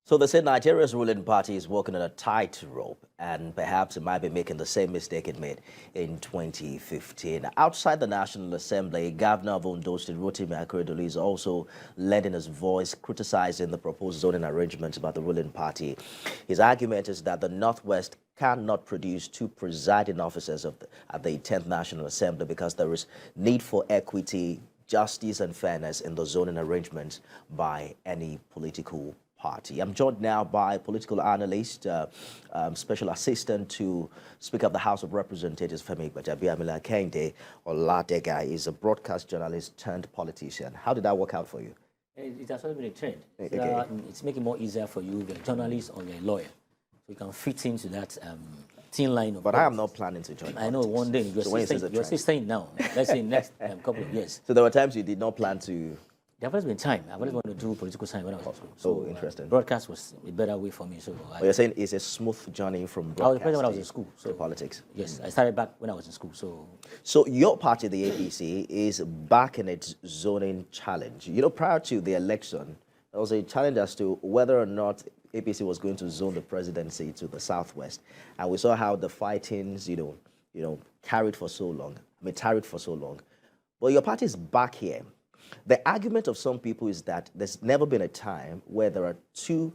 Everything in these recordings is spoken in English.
So they say Nigeria's ruling party is walking on a tightrope, and perhaps it might be making the same mistake it made in 2015. Outside the National Assembly, Governor of Ondo State, Rotimi Akeredolu, is also lending his voice, criticizing the proposed zoning arrangements by the ruling party. His argument is that the Northwest cannot produce two presiding officers at the 10th National Assembly because there is need for equity, justice, and fairness in the zoning arrangements by any political party. I'm joined now by political analyst, special assistant to Speaker of the House of Representatives, Femi Gbajabiamila. Kehinde Oladega is a broadcast journalist turned politician. How did that work out for you? It has always been a trend. Okay. It's making it more easier for you, you're a journalist or you're a lawyer. So you can fit into that thin line of But I am not planning to join I know politics. one day you're still staying now. Let's say next couple of years. So there were times you did not plan to... There has been time. I've always wanted to do political science when I was in school. So interesting. Broadcast was a better way for me. So you're saying it's a smooth journey from broadcasting I was president when I was in school. to politics. Yes, I started back when I was in school. So your party, the APC, is back in its zoning challenge. You know, prior to the election, there was a challenge as to whether or not APC was going to zone the presidency to the Southwest. And we saw how the fightings, tarried for so long. But your party is back here. The argument of some people is that there's never been a time where there are two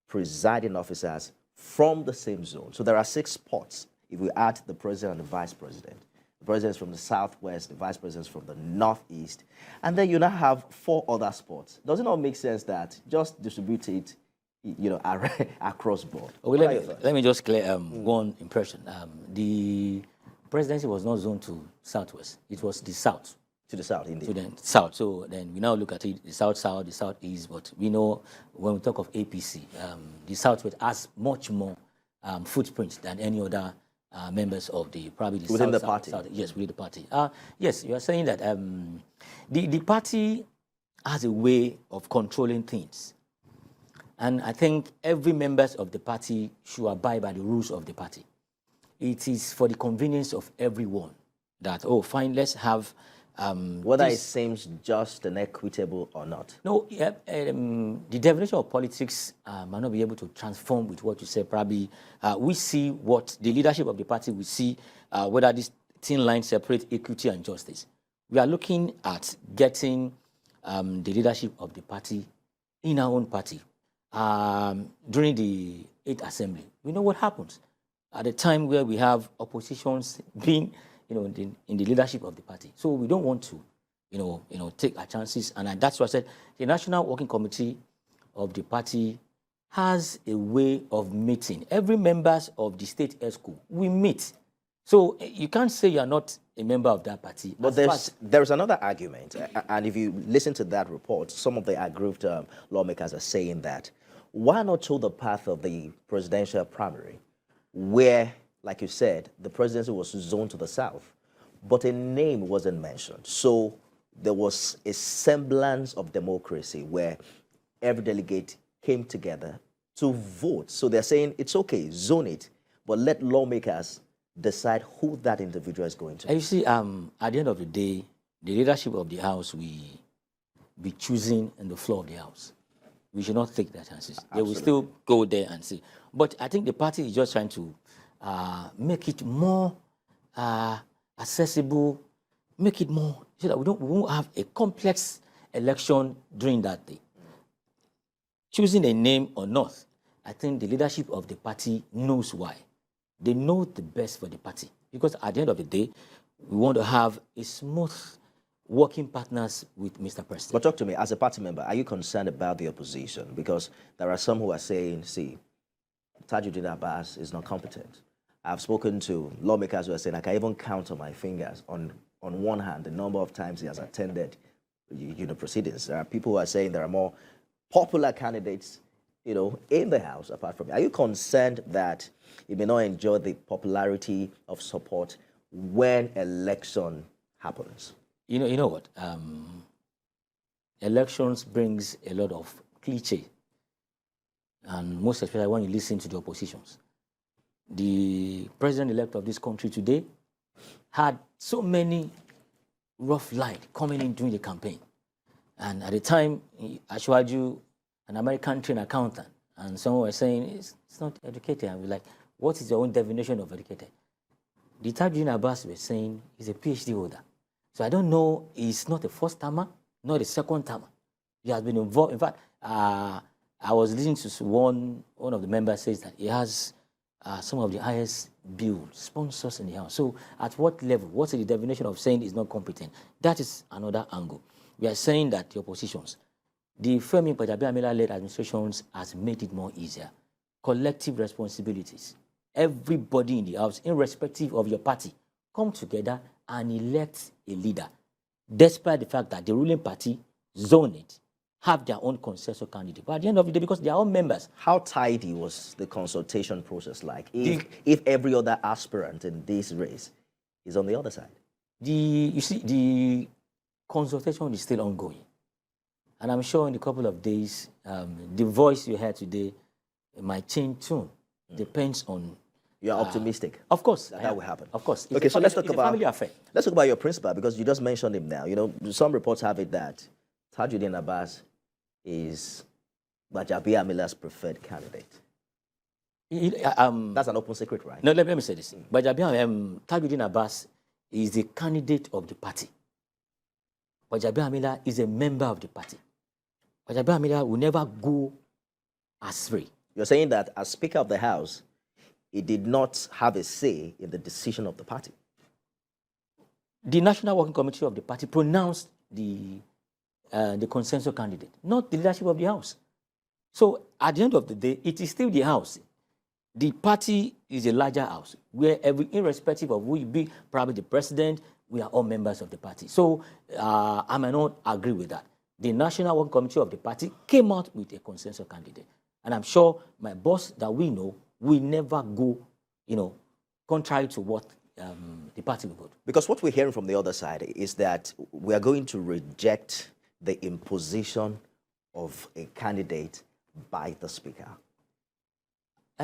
presiding officers from the same zone. So there are 6 spots if we add the president and the vice president. The president is from the Southwest, the vice president is from the Northeast. And then you now have 4 other spots. Does it not make sense that just distribute it, across board? Okay, let me just clear one impression. The presidency was not zoned to Southwest. It was the South. To the South, indeed. To the South. So then we now look at it, the South-South, the South-East, but we know when we talk of APC, the Southwest has much more footprint than any other members of probably the within South, the party. South, yes, within the party. Yes, you are saying that the party has a way of controlling things. And I think every member of the party should abide by the rules of the party. It is for the convenience of everyone that, fine, let's have... whether it seems just and equitable or not. No, the definition of politics might not be able to transform with what you say. Probably we see what the leadership of the party will see, whether this thin line separate equity and justice. We are looking at getting the leadership of the party in our own party. During the 8th Assembly, we know what happens. At the time where we have oppositions being in the leadership of the party. So we don't want to, take our chances. And that's why I said the National Working Committee of the party has a way of meeting. Every members of the state ESCO, we meet. So you can't say you're not a member of that party. But there's another argument. And if you listen to that report, some of the aggrieved lawmakers are saying that why not show the path of the presidential primary where, like you said, the presidency was zoned to the South, but a name wasn't mentioned. So there was a semblance of democracy where every delegate came together to vote. So they're saying, it's okay, zone it, but let lawmakers decide who that individual is going to be. You see, at the end of the day, the leadership of the House will be choosing on the floor of the House. We should not take their chances. Absolutely. They will still go there and see. But I think the party is just trying to make it more accessible, make it more, so that we won't have a complex election during that day. Choosing a name or not, I think the leadership of the party knows why. They know the best for the party. Because at the end of the day, we want to have a smooth working partners with Mr. President. But talk to me, as a party member, are you concerned about the opposition? Because there are some who are saying, see, Tajuddin Abbas is not competent. I've spoken to lawmakers who are saying I can even count on my fingers on one hand the number of times he has attended proceedings. There are people who are saying there are more popular candidates in the House apart from him. Are you concerned that he may not enjoy the popularity of support when election happens? You know what? Elections brings a lot of cliche, and most especially when you listen to the oppositions. The president-elect of this country today had so many rough light coming in during the campaign. And at the time, Ashwaju, an American trained accountant, and someone was saying it's not educated. And we're like, what is your own definition of educated? The Tajuddin Abbas was saying he's a PhD holder. So I don't know, he's not a first timer, not a second timer. He has been involved. In fact, I was listening to one of the members says that he has some of the highest bill sponsors in the house. So at what level? What's the definition of saying he's not competent? That is another angle. We are saying that the oppositions, the Femi Gbajabiamila-led administrations has made it more easier. Collective responsibilities. Everybody in the house, irrespective of your party, come together and elect a leader, despite the fact that the ruling party zone it, have their own consensual candidate. But at the end of the day, because they are all members. How tidy was the consultation process like if every other aspirant in this race is on the other side? You see, the consultation is still ongoing. And I'm sure in a couple of days, the voice you heard today might change tune. Depends on... You are optimistic? Of course. That will happen? Of course. Okay, so let's talk about... family affair. Let's talk about your principal, because you just mentioned him now. You know, some reports have it that Tajuddin Abbas is Gbajabiamila's preferred candidate. That's an open secret, right? No, let me say this. Tajuddin Abbas is the candidate of the party. Gbajabiamila is a member of the party. Gbajabiamila will never go astray. You're saying that as Speaker of the House, he did not have a say in the decision of the party? The National Working Committee of the party pronounced the consensual candidate, not the leadership of the House. So at the end of the day, it is still the House. The party is a larger house where irrespective of who you be, probably the president, we are all members of the party. So I may not agree with that. The National Working Committee of the party came out with a consensual candidate. And I'm sure my boss that we know will never go, contrary to what the party will go. Because what we're hearing from the other side is that we are going to reject the imposition of a candidate by the Speaker.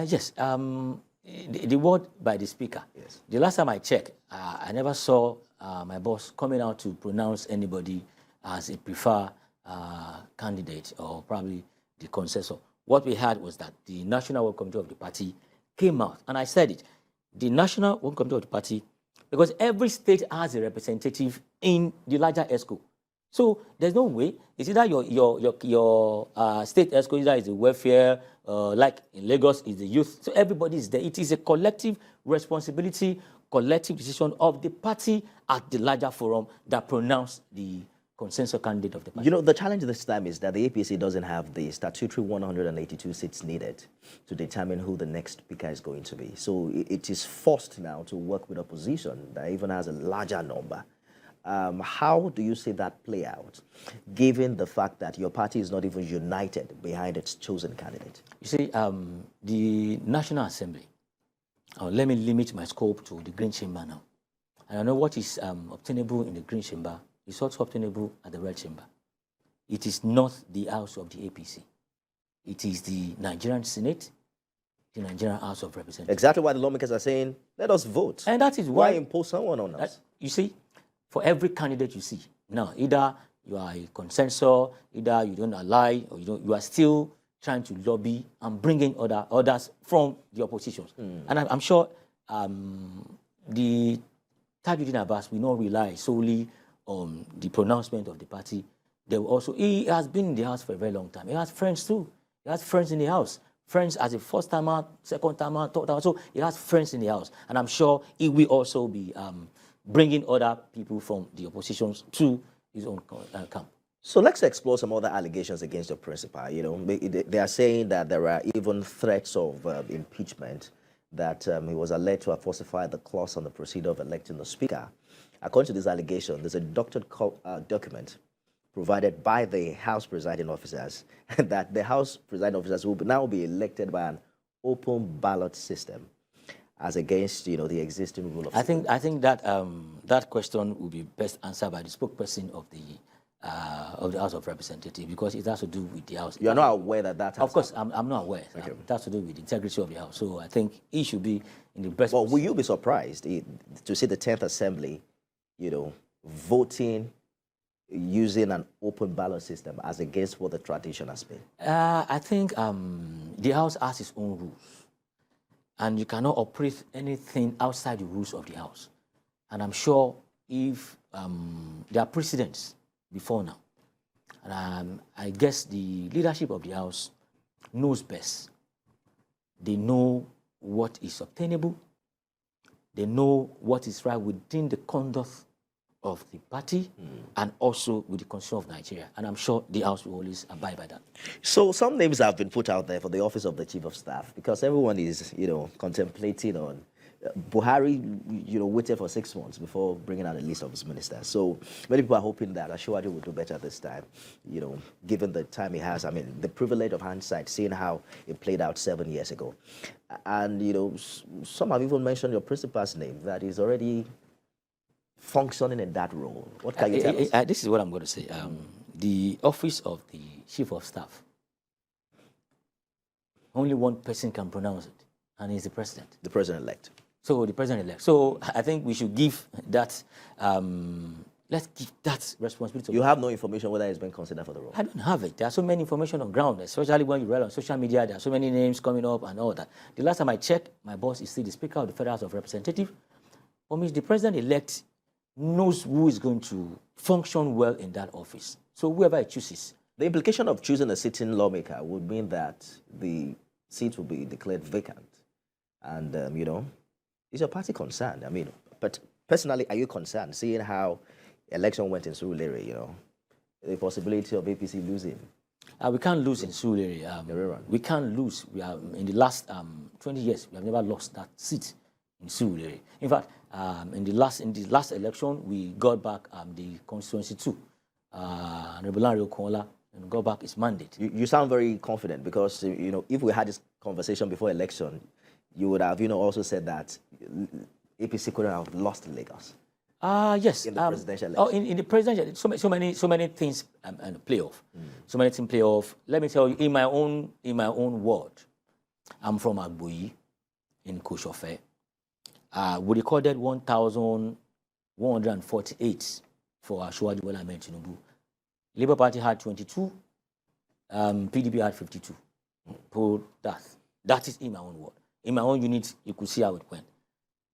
Yes. The word by the Speaker. Yes. The last time I checked, I never saw my boss coming out to pronounce anybody as a preferred candidate or probably the consensus. What we had was that the National Working Committee of the party came out, and I said it, the National Working Committee of the party, because every state has a representative in the larger ESCO. So there's no way, it's either your state ESCO, either is the welfare, like in Lagos is the youth, so everybody is there. It is a collective responsibility, collective decision of the party at the larger forum that pronounced the consensus candidate of the party. You know, the challenge this time is that the APC doesn't have the statutory 182 seats needed to determine who the next speaker is going to be. So it is forced now to work with opposition that even has a larger number. How do you see that play out, given the fact that your party is not even united behind its chosen candidate? You see, the National Assembly, let me limit my scope to the Green Chamber now. And I know what is obtainable in the Green Chamber is also obtainable at the Red Chamber. It is not the house of the APC. It is the Nigerian Senate, the Nigerian House of Representatives. Exactly why the lawmakers are saying, let us vote. And that is why... Why impose someone on us? You see, for every candidate you see, now, either you are a consensus, either you don't ally, or you are still trying to lobby and bring in others from the opposition. And I'm sure the Tajuddin Abbas will not rely solely on the pronouncement of the party. They will also, he has been in the house for a very long time. He has friends too. He has friends in the house. Friends as a first timer, second timer, third timer. So he has friends in the house. And I'm sure he will also be bringing other people from the opposition to his own camp. So let's explore some other allegations against your principal. You know, they are saying that there are even threats of impeachment, that he was alleged to have falsified the clause on the procedure of electing the speaker. According to this allegation, there's a doctored document provided by the House presiding officers that the House presiding officers will now be elected by an open ballot system, as against the existing rule of. I think that that question will be best answered by the spokesperson of the House of Representatives, because it has to do with the House. You are not aware that that has Of course, I'm not aware. Okay. It has to do with the integrity of the House. So I think he should be in the best. Well, will you be surprised to see the 10th Assembly, voting using an open ballot system as against what the tradition has been? I think the House has its own rules, and you cannot operate anything outside the rules of the House. And I'm sure if there are precedents before now, and I guess the leadership of the House knows best. They know what is obtainable. They know what is right within the conduct of the party and also with the constitution of Nigeria. And I'm sure the House will always abide by that. So some names have been put out there for the office of the Chief of Staff because everyone is, contemplating on Buhari, waited for 6 months before bringing out a list of his ministers. So many people are hoping that Ashwaju will do better this time, given the time he has. I mean, the privilege of hindsight, seeing how it played out 7 years ago. And, some have even mentioned your principal's name, that is already functioning in that role. What can you tell us? This is what I'm going to say. The office of the Chief of Staff, only one person can pronounce it, and he's the President. The President-elect. So the President-elect. So I think we should give that, let's give that responsibility. You have no information whether it's been considered for the role? I don't have it. There are so many information on ground, especially when you read on social media. There are so many names coming up and all that. The last time I checked, my boss is still the Speaker of the Federal House of Representatives. For me, the President-elect knows who is going to function well in that office. So whoever he chooses. The implication of choosing a sitting lawmaker would mean that the seat will be declared vacant. And, is your party concerned? I mean, but personally, are you concerned, seeing how election went in Surulere, the possibility of APC losing? We can't lose in Surulere. We can't lose. We are, in the last 20 years, we have never lost that seat in Surulere. In fact, in the last election, we got back the constituency too. Honorable Lanre Okola and got back his mandate. You sound very confident because, if we had this conversation before election, you would have, also said that APC couldn't have lost in Lagos. Yes. In the presidential election. In the presidential, so many things play off. So many things play off. Let me tell you, in my own ward, I'm from Agboyi in Koshofe. We recorded 1,148 for Ashwaju Bola Ahmed Tinubu. Labour Party had 22, PDP had 52. That is in my own ward. In my own unit, you could see how it went.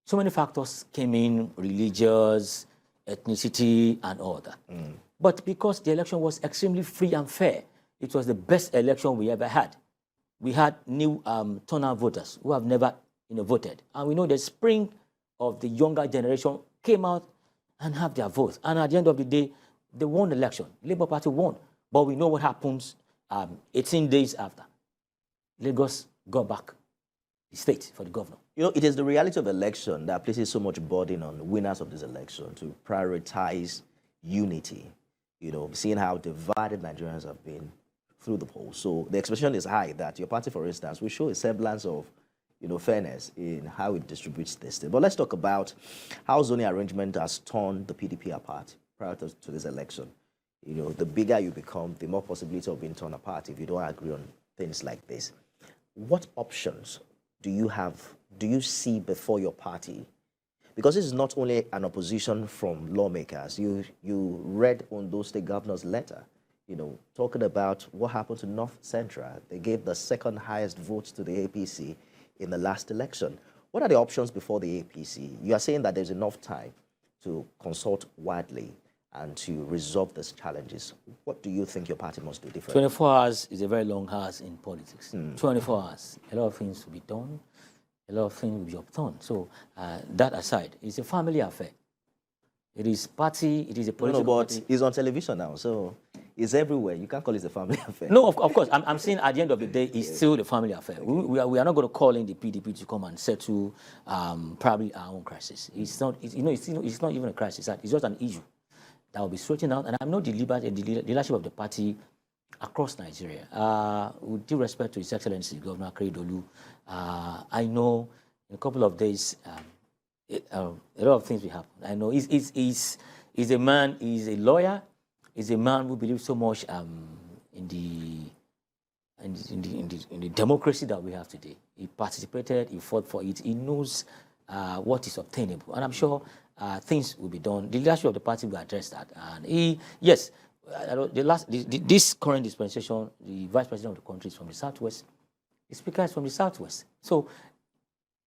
So many factors came in, religious, ethnicity, and all that. But because the election was extremely free and fair, it was the best election we ever had. We had new turnout voters who have never voted. And we know the spring of the younger generation came out and have their votes. And at the end of the day, they won the election. Labour Party won. But we know what happens 18 days after. Lagos got back the state for the governor. It is the reality of election that places so much burden on winners of this election to prioritize unity, seeing how divided Nigerians have been through the polls. So the expectation is high that your party, for instance, will show a semblance of fairness in how it distributes this thing. But let's talk about how zoning arrangement has torn the PDP apart prior to this election. The bigger you become, the more possibility of being torn apart if you don't agree on things like this. What options do you see before your party? Because this is not only an opposition from lawmakers. You read Ondo State Governor's letter, talking about what happened to North Central. They gave the second highest votes to the APC in the last election. What are the options before the APC? You are saying that there's enough time to consult widely and to resolve these challenges. What do you think your party must do differently? 24 hours is a very long hours in politics. 24 hours, a lot of things will be done, a lot of things will be updone. So that aside, it's a family affair. It is party, it is a political but party. It's on television now, so it's everywhere. You can't call it a family affair. No, of course. I'm saying at the end of the day, it's still the family affair. We are not going to call in the PDP to come and settle probably our own crisis. It's not, it's not even a crisis. It's just an issue that will be straightened out. And I know the leadership of the party across Nigeria, with due respect to His Excellency Governor Akeredolu, I know in a couple of days, a lot of things will happen. I know he's a man, he's a lawyer, he's a man who believes so much in the democracy that we have today. He participated, he fought for it, he knows what is obtainable, and I'm sure things will be done. The leadership of the party will address that, and this current dispensation, the vice president of the country is from the southwest. The speaker is from the southwest. So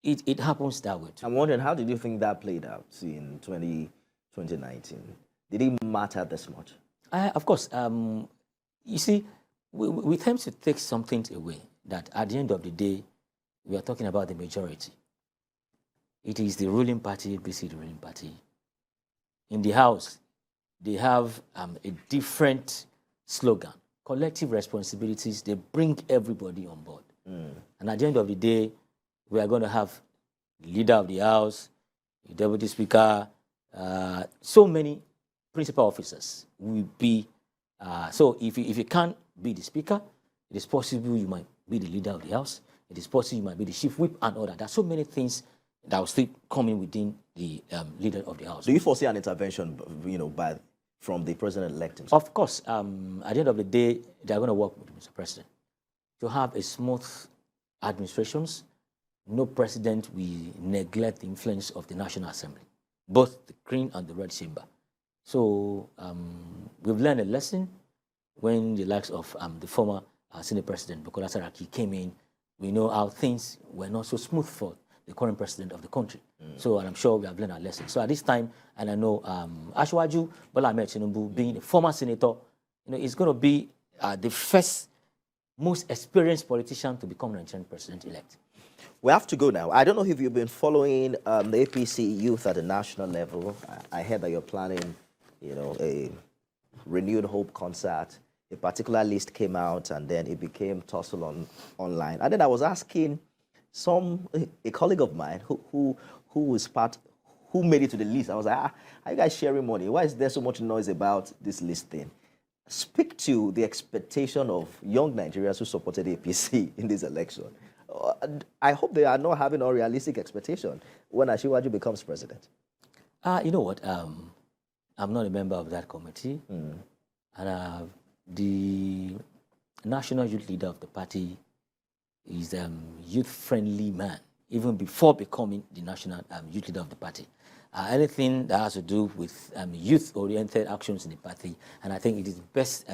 it happens that way too. I'm wondering, how did you think that played out in 2019? Did it matter this much? Of course, you see, we tend to take something away that at the end of the day, we are talking about the majority. It is the ruling party, APC, the ruling party. In the House, they have a different slogan. Collective responsibilities, they bring everybody on board. And at the end of the day, we are going to have the leader of the House, the deputy speaker, so many principal officers will be. So if you can't be the speaker, it is possible you might be the leader of the House. It is possible you might be the chief whip and all that. There are so many things that will still come in within the leader of the House. Do you foresee an intervention, from the president-elect himself? Of course, at the end of the day, they are going to work with Mr. President to have a smooth administrations. No president will neglect the influence of the National Assembly, both the green and the red chamber. So we've learned a lesson when the likes of the former Senate President, Bukola Saraki, came in. We know how things were not so smooth for the current president of the country. So, and I'm sure we have learned our lesson. So at this time, and I know Ashwaju Bola Ahmed Tinubu, being a former senator, is going to be the first most experienced politician to become Nigerian president-elect. We have to go now. I don't know if you've been following the APC youth at the national level. I heard that you're planning, a renewed hope concert. A particular list came out, and then it became Tussle online. And then I was asking a colleague of mine who made it to the list. I was like, are you guys sharing money? Why is there so much noise about this list thing? Speak to the expectation of young Nigerians who supported APC in this election. I hope they are not having unrealistic expectation when Asiwaju becomes president. You know what? I'm not a member of that committee. And the national youth leader of the party is a youth-friendly man, even before becoming the national youth leader of the party. Anything that has to do with youth-oriented actions in the party, and I think it is best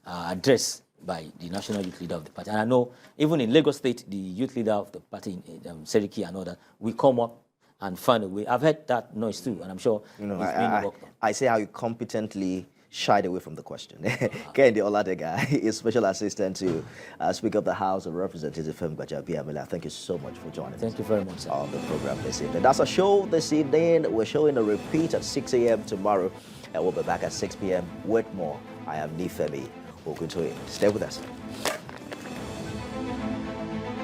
addressed by the national youth leader of the party. And I know even in Lagos State, the youth leader of the party, Seriki and others, will come up and find a way. I've heard that noise too, and I'm sure it's being worked on. I say how you competently shied away from the question. Kehinde Oladega is Special Assistant to Speaker of the House of Representatives, Gbajabiamila. Thank you so much for joining us. Thank you very much, sir. On the program this evening. That's our show this evening. We're showing a repeat at 6 a.m. tomorrow, and we'll be back at 6 p.m. with more. I am Nifemi Oguntoye. Stay with us.